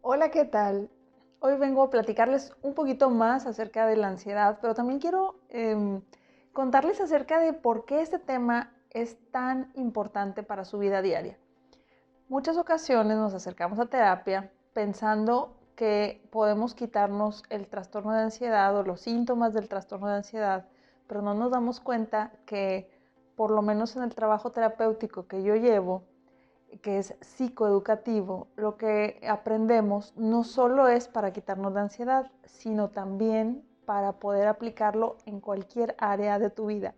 Hola, ¿qué tal? Hoy vengo a platicarles un poquito más acerca de la ansiedad, pero también quiero contarles acerca de por qué este tema es tan importante para su vida diaria. Muchas ocasiones nos acercamos a terapia pensando que podemos quitarnos el trastorno de ansiedad o los síntomas del trastorno de ansiedad, pero no nos damos cuenta que, por lo menos en el trabajo terapéutico que yo llevo, que es psicoeducativo, lo que aprendemos no solo es para quitarnos la ansiedad, sino también para poder aplicarlo en cualquier área de tu vida,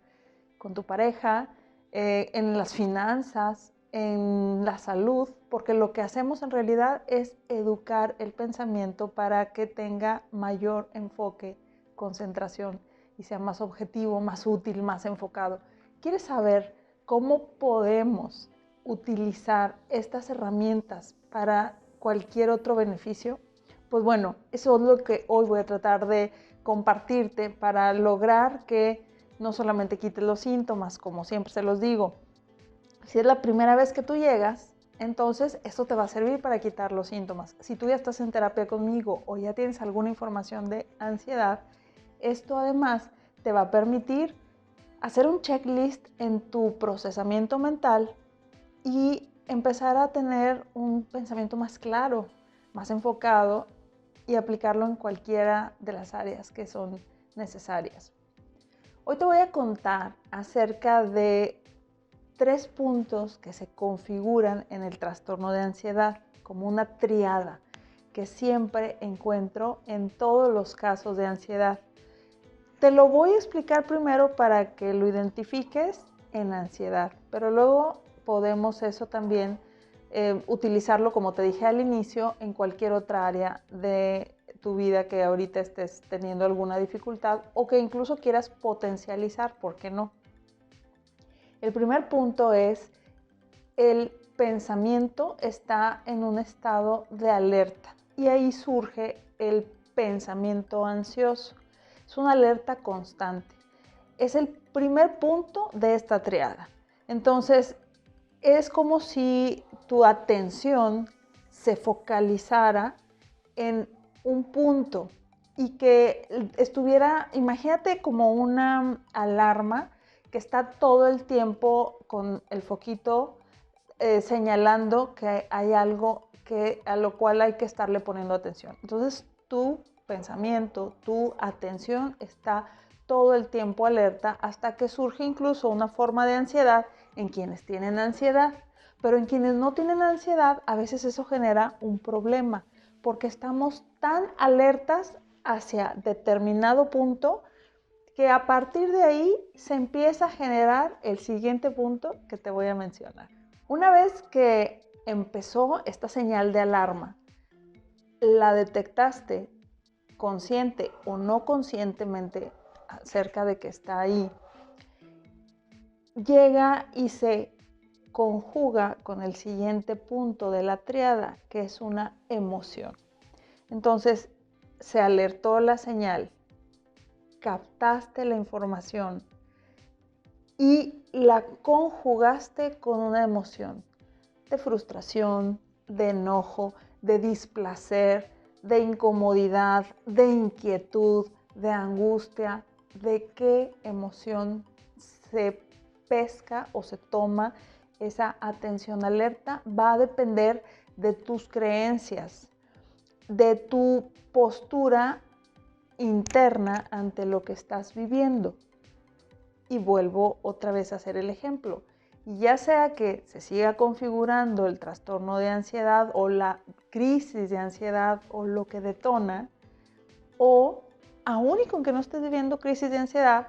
con tu pareja, en las finanzas, en la salud, porque lo que hacemos en realidad es educar el pensamiento para que tenga mayor enfoque, concentración y sea más objetivo, más útil, más enfocado. ¿Quieres saber cómo podemos utilizar estas herramientas para cualquier otro beneficio? Pues bueno, eso es lo que hoy voy a tratar de compartirte para lograr que no solamente quites los síntomas, como siempre se los digo. Si es la primera vez que tú llegas, entonces esto te va a servir para quitar los síntomas. Si tú ya estás en terapia conmigo o ya tienes alguna información de ansiedad, esto además te va a permitir hacer un checklist en tu procesamiento mental y empezar a tener un pensamiento más claro, más enfocado y aplicarlo en cualquiera de las áreas que son necesarias. Hoy te voy a contar acerca de 3 puntos que se configuran en el trastorno de ansiedad como una triada que siempre encuentro en todos los casos de ansiedad. Te lo voy a explicar primero para que lo identifiques en ansiedad, pero luego podemos eso también utilizarlo, como te dije al inicio, en cualquier otra área de tu vida que ahorita estés teniendo alguna dificultad o que incluso quieras potencializar, ¿por qué no? El primer punto es el pensamiento está en un estado de alerta y ahí surge el pensamiento ansioso. Es una alerta constante. Es el primer punto de esta triada. Entonces, es como si tu atención se focalizara en un punto y que estuviera, imagínate como una alarma que está todo el tiempo con el foquito señalando que hay algo a lo cual hay que estarle poniendo atención. Entonces, tu pensamiento, tu atención está todo el tiempo alerta hasta que surge incluso una forma de ansiedad en quienes tienen ansiedad. Pero en quienes no tienen ansiedad, a veces eso genera un problema, porque estamos tan alertas hacia determinado punto que a partir de ahí se empieza a generar el siguiente punto que te voy a mencionar. Una vez que empezó esta señal de alarma, la detectaste consciente o no conscientemente acerca de que está ahí, llega y se conjuga con el siguiente punto de la triada, que es una emoción. Entonces, se alertó la señal, captaste la información y la conjugaste con una emoción de frustración, de enojo, de displacer, de incomodidad, de inquietud, de angustia, de qué emoción se pesca o se toma esa atención alerta va a depender de tus creencias, de tu postura interna ante lo que estás viviendo. Y vuelvo otra vez a hacer el ejemplo. Y ya sea que se siga configurando el trastorno de ansiedad o la crisis de ansiedad o lo que detona, o aún y con que no estés viviendo crisis de ansiedad,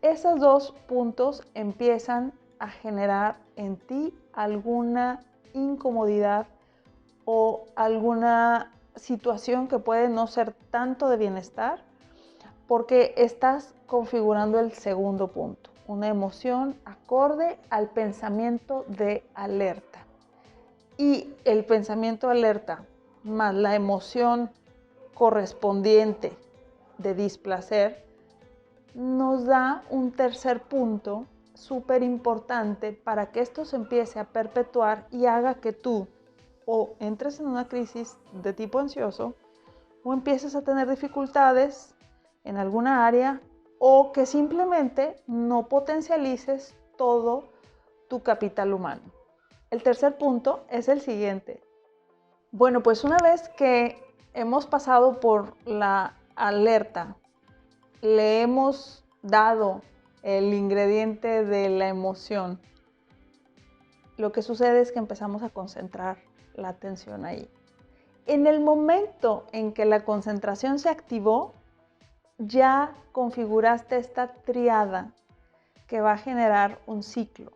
esos dos puntos empiezan a generar en ti alguna incomodidad o alguna situación que puede no ser tanto de bienestar, porque estás configurando el segundo punto, una emoción acorde al pensamiento de alerta. Y el pensamiento alerta más la emoción correspondiente de displacer nos da un tercer punto súper importante para que esto se empiece a perpetuar y haga que tú o entres en una crisis de tipo ansioso o empieces a tener dificultades en alguna área o que simplemente no potencialices todo tu capital humano. El tercer punto es el siguiente. Bueno, pues una vez que hemos pasado por la alerta, le hemos dado el ingrediente de la emoción, lo que sucede es que empezamos a concentrar la atención ahí. En el momento en que la concentración se activó, ya configuraste esta triada que va a generar un ciclo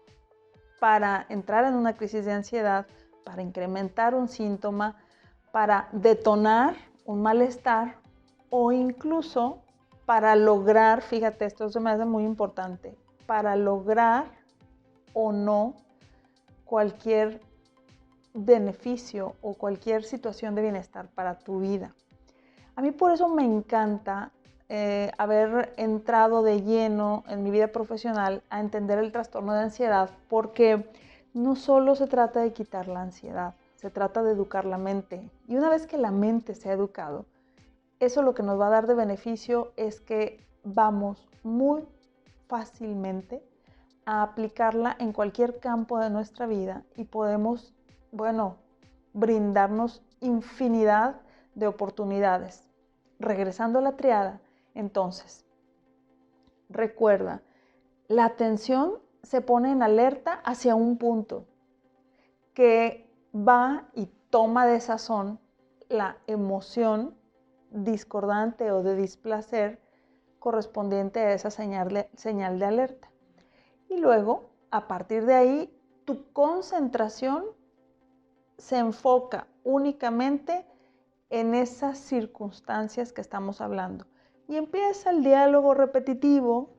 para entrar en una crisis de ansiedad, para incrementar un síntoma, para detonar un malestar o incluso para lograr, fíjate, esto se me hace muy importante, para lograr o no cualquier beneficio o cualquier situación de bienestar para tu vida. A mí por eso me encanta haber entrado de lleno en mi vida profesional a entender el trastorno de ansiedad, porque no solo se trata de quitar la ansiedad, se trata de educar la mente. Y una vez que la mente se ha educado, eso lo que nos va a dar de beneficio es que vamos muy fácilmente a aplicarla en cualquier campo de nuestra vida y podemos, brindarnos infinidad de oportunidades. Regresando a la triada, entonces, recuerda, la atención se pone en alerta hacia un punto que va y toma de sazón la emoción discordante o de displacer correspondiente a esa señal de alerta. Y luego, a partir de ahí, tu concentración se enfoca únicamente en esas circunstancias que estamos hablando. Y empieza el diálogo repetitivo,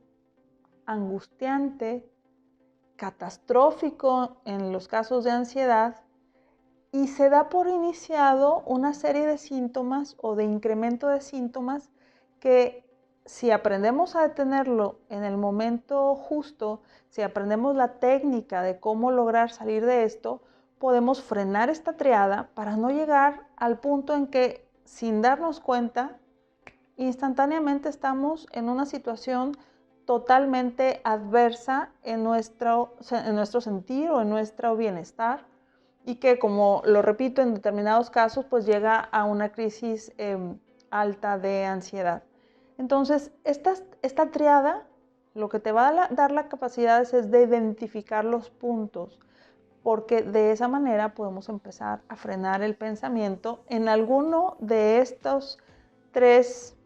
angustiante, catastrófico en los casos de ansiedad, y se da por iniciado una serie de síntomas o de incremento de síntomas que si aprendemos a detenerlo en el momento justo, si aprendemos la técnica de cómo lograr salir de esto, podemos frenar esta triada para no llegar al punto en que, sin darnos cuenta, instantáneamente estamos en una situación totalmente adversa en nuestro sentir o en nuestro bienestar y que, como lo repito, en determinados casos pues llega a una crisis alta de ansiedad. Entonces, esta triada lo que te va a dar la capacidad es de identificar los puntos, porque de esa manera podemos empezar a frenar el pensamiento en alguno de estos tres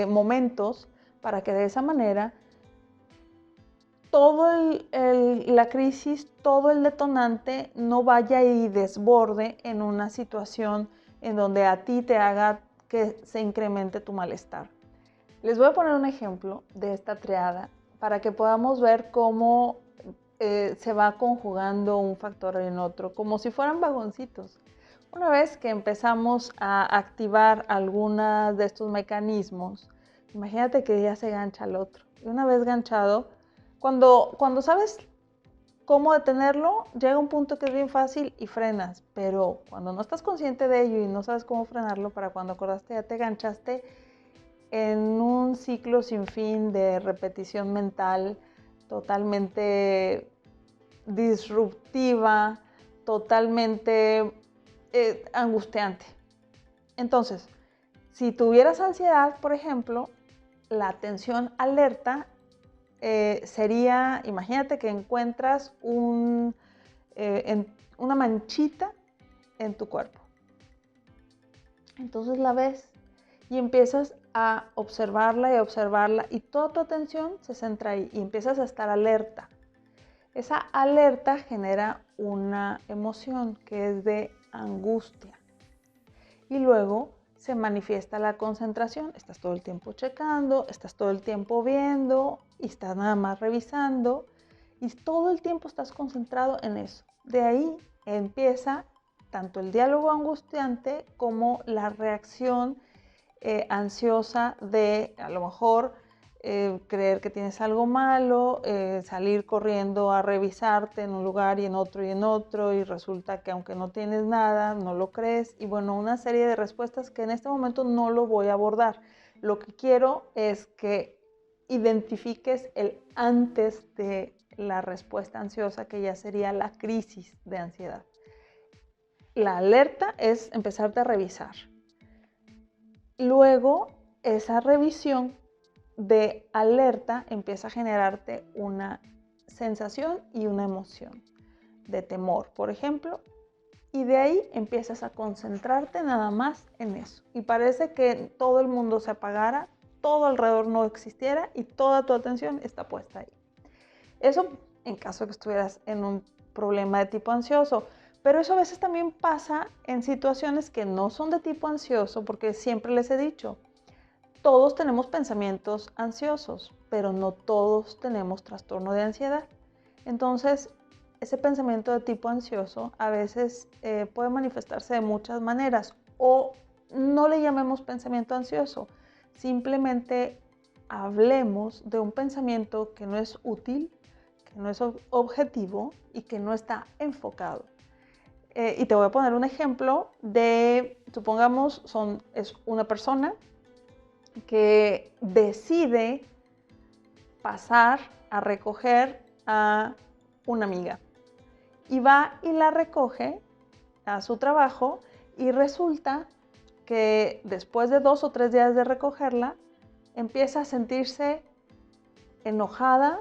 momentos, para que de esa manera la crisis, todo el detonante no vaya y desborde en una situación en donde a ti te haga que se incremente tu malestar. Les voy a poner un ejemplo de esta triada para que podamos ver cómo se va conjugando un factor en otro, como si fueran vagoncitos. Una vez que empezamos a activar algunos de estos mecanismos, imagínate que ya se gancha el otro. Y una vez ganchado, cuando sabes cómo detenerlo, llega un punto que es bien fácil y frenas. Pero cuando no estás consciente de ello y no sabes cómo frenarlo, para cuando acordaste ya te ganchaste en un ciclo sin fin de repetición mental totalmente disruptiva, totalmente angustiante. Entonces, si tuvieras ansiedad, por ejemplo, la atención alerta sería, imagínate que encuentras una manchita en tu cuerpo. Entonces la ves y empiezas a observarla y toda tu atención se centra ahí y empiezas a estar alerta. Esa alerta genera una emoción que es de angustia y luego se manifiesta la concentración. Estás todo el tiempo checando, estás todo el tiempo viendo y estás nada más revisando y todo el tiempo estás concentrado en eso. De ahí empieza tanto el diálogo angustiante como la reacción ansiosa de a lo mejor creer que tienes algo malo, salir corriendo a revisarte en un lugar y en otro, y resulta que aunque no tienes nada, no lo crees, y bueno, una serie de respuestas que en este momento no lo voy a abordar. Lo que quiero es que identifiques el antes de la respuesta ansiosa, que ya sería la crisis de ansiedad. La alerta es empezarte a revisar. Luego, esa revisión de alerta empieza a generarte una sensación y una emoción de temor, por ejemplo, y de ahí empiezas a concentrarte nada más en eso. Y parece que todo el mundo se apagara, todo alrededor no existiera y toda tu atención está puesta ahí. Eso en caso de que estuvieras en un problema de tipo ansioso. Pero eso a veces también pasa en situaciones que no son de tipo ansioso, porque siempre les he dicho, todos tenemos pensamientos ansiosos, pero no todos tenemos trastorno de ansiedad. Entonces, ese pensamiento de tipo ansioso a veces puede manifestarse de muchas maneras, o no le llamemos pensamiento ansioso, simplemente hablemos de un pensamiento que no es útil, que no es objetivo y que no está enfocado. Y te voy a poner un ejemplo de, supongamos, es una persona que decide pasar a recoger a una amiga. Y va y la recoge a su trabajo y resulta que después de 2 o 3 días de recogerla, empieza a sentirse enojada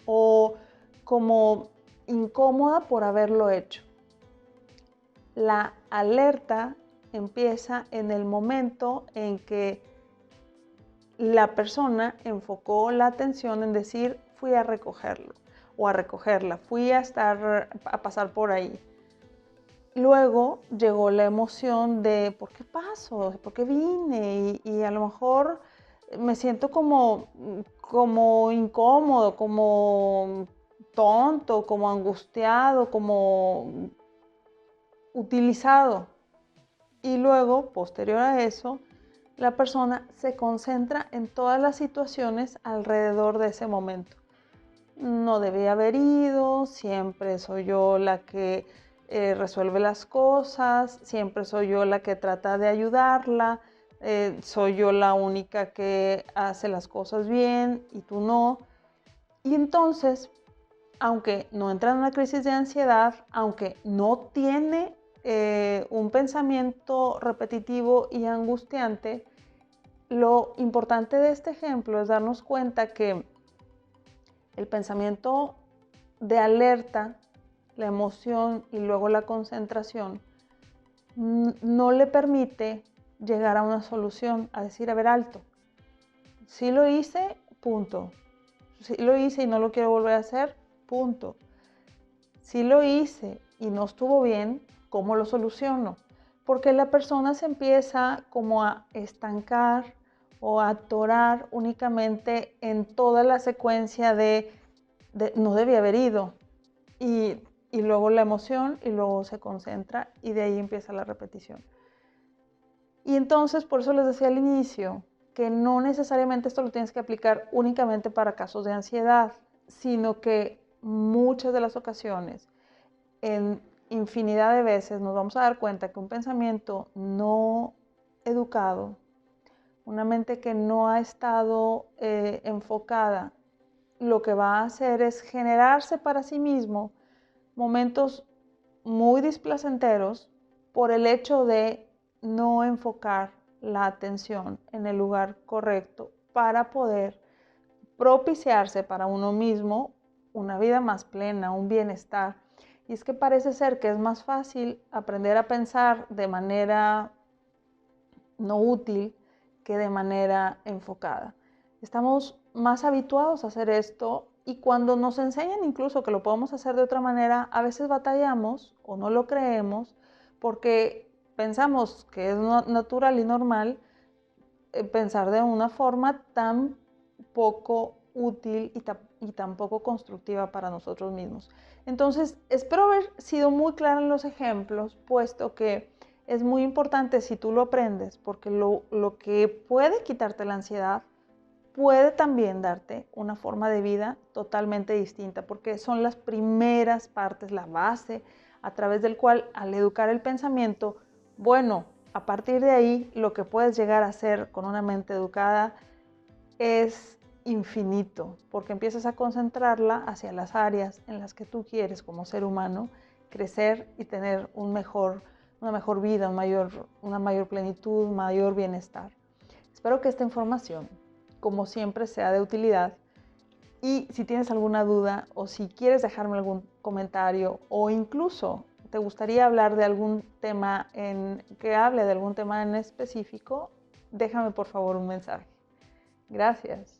o como incómoda por haberlo hecho. La alerta empieza en el momento en que la persona enfocó la atención en decir, fui a recogerlo o a recogerla, fui a pasar por ahí. Luego llegó la emoción de, ¿por qué paso? ¿Por qué vine? Y a lo mejor me siento como incómodo, como tonto, como angustiado, como utilizado. Y luego, posterior a eso, la persona se concentra en todas las situaciones alrededor de ese momento. No debía haber ido, siempre soy yo la que resuelve las cosas, siempre soy yo la que trata de ayudarla, soy yo la única que hace las cosas bien y tú no. Y entonces, aunque no entra en una crisis de ansiedad, aunque no tiene un pensamiento repetitivo y angustiante, lo importante de este ejemplo es darnos cuenta que el pensamiento de alerta, la emoción y luego la concentración no le permite llegar a una solución, a decir, a ver, alto, sí lo hice, punto. Sí lo hice y no lo quiero volver a hacer, punto. Si lo hice y no estuvo bien, ¿cómo lo soluciono? Porque la persona se empieza como a estancar o a atorar únicamente en toda la secuencia de no debía haber ido. Y luego la emoción y luego se concentra y de ahí empieza la repetición. Y entonces, por eso les decía al inicio, que no necesariamente esto lo tienes que aplicar únicamente para casos de ansiedad, sino que muchas de las ocasiones, en infinidad de veces, nos vamos a dar cuenta que un pensamiento no educado, una mente que no ha estado enfocada, lo que va a hacer es generarse para sí mismo momentos muy displacenteros por el hecho de no enfocar la atención en el lugar correcto para poder propiciarse para uno mismo una vida más plena, un bienestar. Y es que parece ser que es más fácil aprender a pensar de manera no útil que de manera enfocada. Estamos más habituados a hacer esto y cuando nos enseñan incluso que lo podemos hacer de otra manera, a veces batallamos o no lo creemos porque pensamos que es natural y normal pensar de una forma tan poco útil y tan poco constructiva para nosotros mismos. Entonces, espero haber sido muy clara en los ejemplos, puesto que es muy importante si tú lo aprendes, porque lo que puede quitarte la ansiedad puede también darte una forma de vida totalmente distinta, porque son las primeras partes, la base, a través del cual, al educar el pensamiento, bueno, a partir de ahí, lo que puedes llegar a hacer con una mente educada es infinito, porque empiezas a concentrarla hacia las áreas en las que tú quieres como ser humano crecer y tener una mejor vida, una mayor plenitud, un mayor bienestar. Espero que esta información, como siempre, sea de utilidad, y si tienes alguna duda o si quieres dejarme algún comentario o incluso te gustaría hablar de algún tema que hable de algún tema en específico, déjame por favor un mensaje. Gracias.